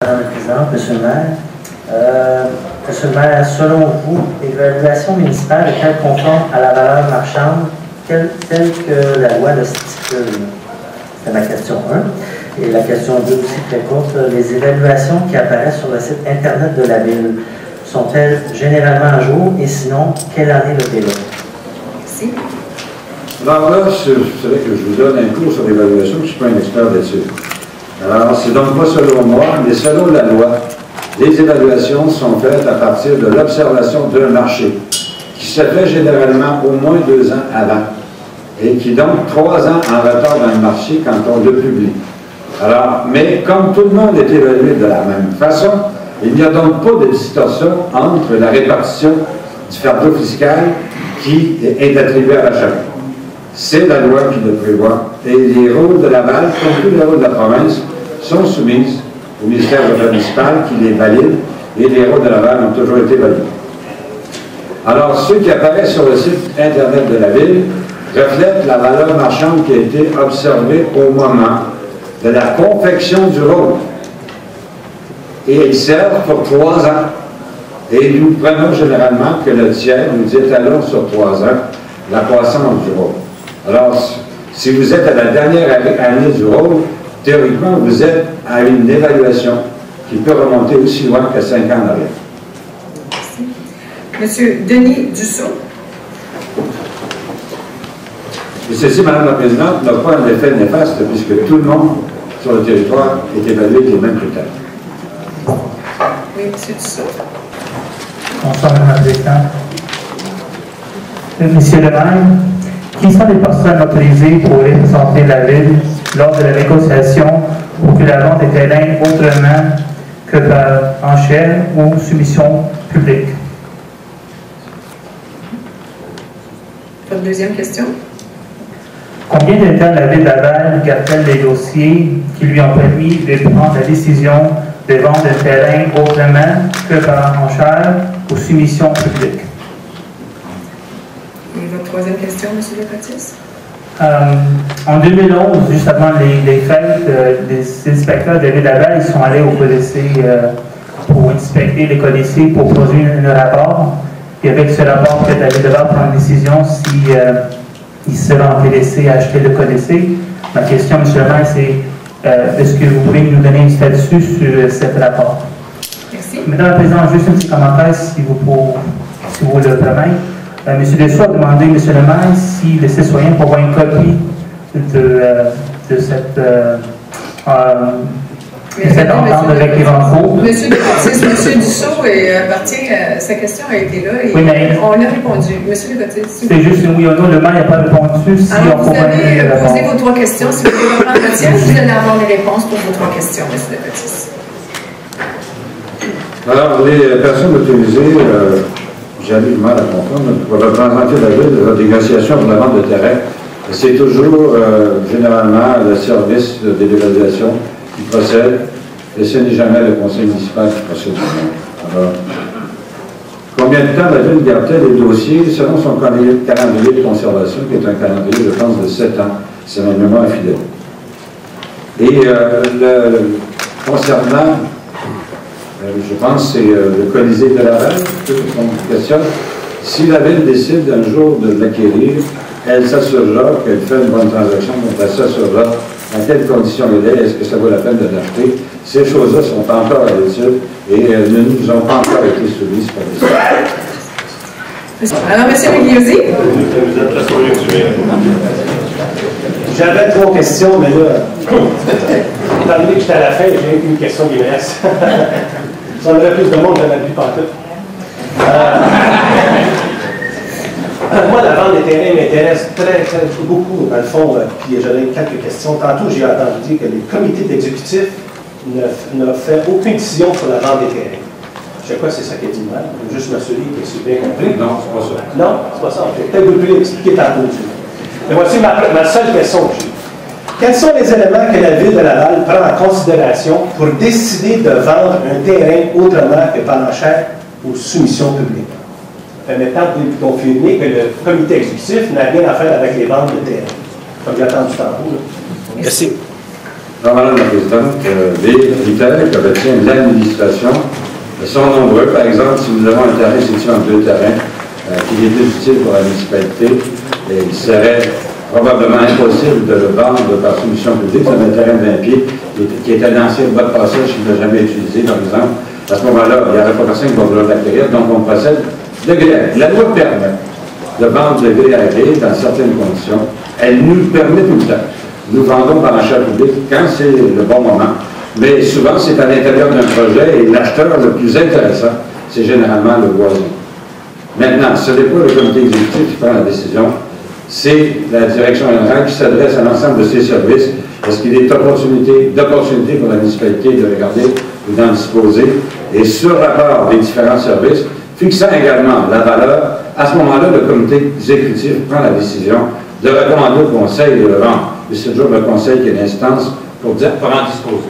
Madame la Présidente, Monsieur le maire. Monsieur le maire, selon vous, l'évaluation municipale est-elle conforme à la valeur marchande telle que la loi le stipule? C'est ma question 1. Et la question 2 aussi très courte. Les évaluations qui apparaissent sur le site Internet de la Ville sont-elles généralement à jour? Et sinon, quelle année le délai? Merci. Alors là, vous savez que je vous donne un cours sur l'évaluation, je ne suis pas un expert là-dessus. Alors, c'est donc pas selon moi, mais selon la loi, les évaluations sont faites à partir de l'observation d'un marché, qui se fait généralement au moins 2 ans avant, et qui donc 3 ans en retard dans le marché quand on le publie. Alors, mais comme tout le monde est évalué de la même façon, il n'y a donc pas de distorsion entre la répartition du fardeau fiscal qui est attribué à chacun. C'est la loi qui le prévoit. Et les rôles de Laval, comme tous les rôles de la province, sont soumis au ministère de l'Affaires municipales qui les valide, et les rôles de Laval ont toujours été validés. Alors, ceux qui apparaissent sur le site Internet de la Ville reflètent la valeur marchande qui a été observée au moment de la confection du rôle. Et ils servent pour 3 ans. Et nous prenons généralement que le tiers, nous étalons sur 3 ans la croissance du rôle. Alors, si vous êtes à la dernière année du rôle, théoriquement, vous êtes à une évaluation qui peut remonter aussi loin que 5 ans en arrière. Merci. Monsieur Denis Dussault. Et ceci, Madame la Présidente, n'a pas un effet néfaste puisque tout le monde sur le territoire est évalué avec les mêmes critères. Oui, Monsieur Dussault. Bonsoir, Madame la Présidente. Monsieur le maire, qui sont les personnes autorisées pour représenter la Ville lors de la négociation pour que la vente des terrains autrement que par enchère ou soumission publique? Votre deuxième question. Combien de temps la Ville de Laval garde-t-elle les dossiers qui lui ont permis de prendre la décision de vendre des terrains autrement que par enchère ou soumission publique? Et votre troisième question, M. Lecotis? En 2011, juste avant les fêtes, les inspecteurs de la Ville de Laval ils sont allés au codicé pour inspecter les codicés pour produire un rapport. Et avec ce rapport, la Ville de Laval prend une décision si ils seraient intéressés à acheter le codicé. Ma question, M. le maire, c'est est-ce que vous pouvez nous donner un statut sur ce rapport? Merci. Madame la Présidente, juste un petit commentaire si vous le permettez. M. Dessau a demandé, M. le maire, si les citoyens pourraient avoir une copie de cette entente avec les renforts. Monsieur Dussault sa question a été là et oui, mais on a répondu. Monsieur Lecotis. C'est juste un oui ou non, le maire n'a pas répondu. Si alors, on vous avez posé répondre. vos 3 questions. Si vous voulez reprendre votre siège, vous allez avoir les réponses pour vos 3 questions, M. Lecotis. Alors, les personnes autorisées, j'avais du mal à comprendre, pour représenter la Ville dans la négociation pour la vente de terrain, c'est toujours généralement le service de l'évaluation qui procède, et ce n'est jamais le conseil municipal qui procède. Alors, combien de temps la Ville garde-t-elle les dossiers selon son calendrier de conservation, qui est un calendrier, je pense, de 7 ans, c'est ma mémoire fidèle. Et concernant je pense que c'est le Colisée de Laval qui questionne. Si la Ville décide un jour de l'acquérir, elle s'assurera qu'elle fait une bonne transaction, donc elle s'assurera dans quelles conditions elle est, est-ce que ça vaut la peine de l'acheter. Ces choses-là sont encore à l'étude et elles ne nous ont pas encore été soumises par les autres. Alors, M. Migliosi. J'avais 3 questions, mais là, étant donné que j'étais à la fin, j'ai une question qui me reste. Ça en aurait plus de monde, j'en ai plus partout. Moi, la vente des terrains m'intéresse très beaucoup, dans le fond, puis j'aurais quelques questions. Tantôt, j'ai entendu dire que les comités d'exécutif ne fait aucune décision sur la vente des terrains. Je sais pas si c'est ça qui est dit mal, juste m'assurer que c'est bien compris. Non, c'est pas ça. Non, c'est pas ça. Peut-être que vous pouvez l'expliquer tantôt. Mais voici ma seule question que j'ai. Quels sont les éléments que la Ville de Laval prend en considération pour décider de vendre un terrain autrement que par enchère ou soumission publique? Maintenant, vous pouvez confirmer que le comité exécutif n'a rien à faire avec les ventes de terrain, comme j'ai entendu tantôt. Merci. Alors, Madame la Présidente, les critères que retient l'administration sont nombreux. Par exemple, si nous avons un terrain situé en 2 terrains qui est utile pour la municipalité, il serait probablement impossible de le vendre par soumission publique. C'est un terrain de 20 pieds qui est un ancien bas de passage qui n'a jamais utilisé, par exemple. À ce moment-là, il n'y aurait pas personne qui va vouloir l'acquérir, donc on procède de gré à gré. La loi permet de vendre de gré à gré dans certaines conditions. Elle nous le permet tout le temps. Nous vendons par achat public quand c'est le bon moment, mais souvent c'est à l'intérieur d'un projet et l'acheteur le plus intéressant, c'est généralement le voisin. Maintenant, ce n'est pas le comité exécutif qui prend la décision, c'est la direction générale qui s'adresse à l'ensemble de ses services parce qu'il est d'opportunité pour la municipalité de regarder ou d'en disposer. Et sur rapport des différents services, fixant également la valeur, à ce moment-là, le comité exécutif prend la décision de recommander au conseil de le vendre. Et c'est toujours le conseil qui est l'instance pour en disposer.